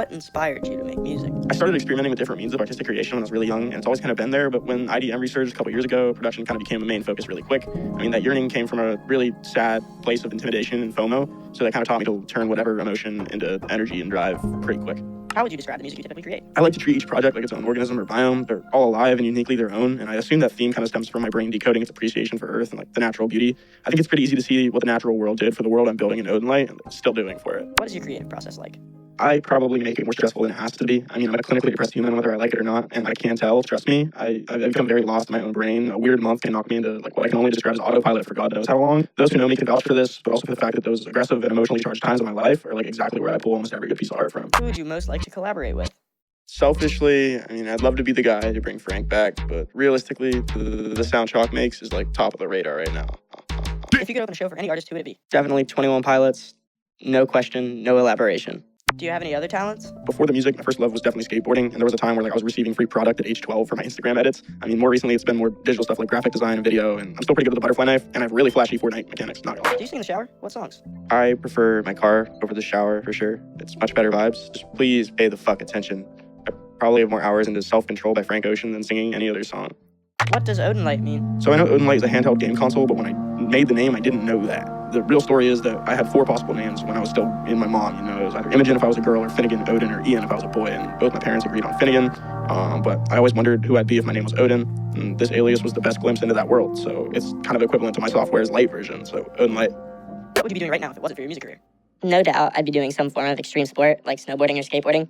What inspired you to make music? I started experimenting with different means of artistic creation when I was really young, and it's always kind of been there, but when IDM resurged a couple years ago, production kind of became a main focus really quick. I mean, that yearning came from a really sad place of intimidation and FOMO, so that kind of taught me to turn whatever emotion into energy and drive pretty quick. How would you describe the music you typically create? I like to treat each project like its own organism or biome. They're all alive and uniquely their own, and I assume that theme kind of stems from my brain decoding its appreciation for Earth and like the natural beauty. I think it's pretty easy to see what the natural world did for the world I'm building in OdinLite and still doing for it. What is your creative process like? I probably make it more stressful than it has to be. I mean, I'm a clinically depressed human, whether I like it or not, and I can tell, trust me. I've become very lost in my own brain. A weird month can knock me into like what I can only describe as autopilot for God knows how long. Those who know me can vouch for this, but also for the fact that those aggressive and emotionally charged times of my life are like exactly where I pull almost every good piece of art from. Who would you most like to collaborate with? Selfishly, I mean, I'd love to be the guy to bring Frank back, but realistically, the sound Chalk makes is like top of the radar right now. If you could open a show for any artist, who would it be? Definitely 21 Pilots. No question, no elaboration. Do you have any other talents? Before the music, my first love was definitely skateboarding, and there was a time where like I was receiving free product at age 12 for my Instagram edits. I mean, more recently, it's been more digital stuff like graphic design and video, and I'm still pretty good with the butterfly knife, and I have really flashy Fortnite mechanics, not gonna lie. Do you sing in the shower? What songs? I prefer my car over the shower for sure. It's much better vibes. Just please pay the fuck attention. I probably have more hours into Self-Control by Frank Ocean than singing any other song. What does OdinLite mean? So I know OdinLite is a handheld game console, but when I made the name, I didn't know that. The real story is that I had 4 possible names when I was still in my mom. You know, it was either Imogen if I was a girl, or Finnegan, Odin, or Ian if I was a boy, and both my parents agreed on Finnegan. But I always wondered who I'd be if my name was Odin, and this alias was the best glimpse into that world. So it's kind of equivalent to my software's light version. So OdinLite. What would you be doing right now if it wasn't for your music career? No doubt I'd be doing some form of extreme sport like snowboarding or skateboarding.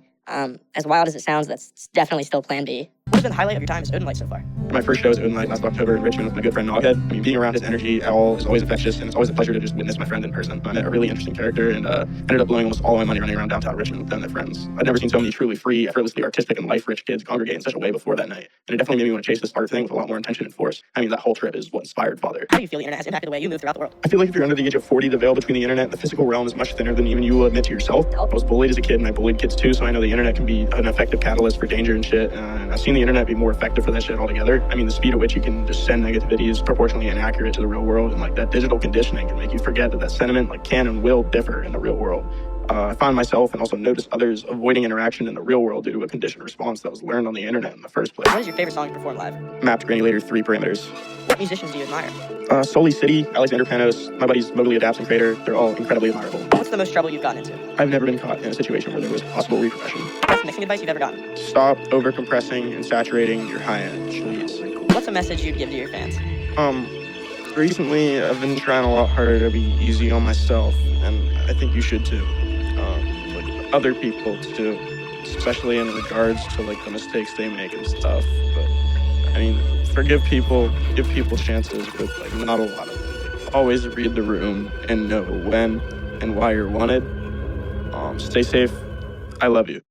As wild as it sounds, that's definitely still plan B. What has been the highlight of your time as OdinLite so far? My first show was OdinLite last October in Richmond with my good friend Noghead. I mean, being around his energy at all is always infectious, and it's always a pleasure to just witness my friend in person. I met a really interesting character and ended up blowing almost all my money running around downtown Richmond with them and their friends. I'd never seen so many truly free, effortlessly artistic, and life-rich kids congregate in such a way before that night. And it definitely made me want to chase this art thing with a lot more intention and force. I mean, that whole trip is what inspired Father. How do you feel the internet has impacted the way you move throughout the world? I feel like if you're under the age of 40, the veil between the internet and the physical realm is much thinner than even you will admit to yourself. I was bullied as a kid, and I bullied kids too, so I know the internet can be an effective catalyst for danger and shit. And I've seen the internet be more effective for that shit altogether. I mean, the speed at which you can just send negativity is proportionally inaccurate to the real world, and like that digital conditioning can make you forget that sentiment like can and will differ in the real world. I find myself and also notice others avoiding interaction in the real world due to a conditioned response that was learned on the internet in the first place. What is your favorite song to perform live? Mapped Granulator 3 parameters. What musicians do you admire? Soli City, Alexander Panos, my buddies Mowgli Adapts and Crater, they're all incredibly admirable. What's the most trouble you've gotten into? I've never been caught in a situation where there was possible repercussion. Best mixing advice you've ever gotten? Stop over-compressing and saturating your high-end, please. What's a message you'd give to your fans? Recently I've been trying a lot harder to be easy on myself, and I think you should too. Like other people too, especially in regards to like the mistakes they make and stuff. But I mean, forgive people, give people chances, but like not a lot of them. Always read the room and know when and why you're wanted. Stay safe. I love you.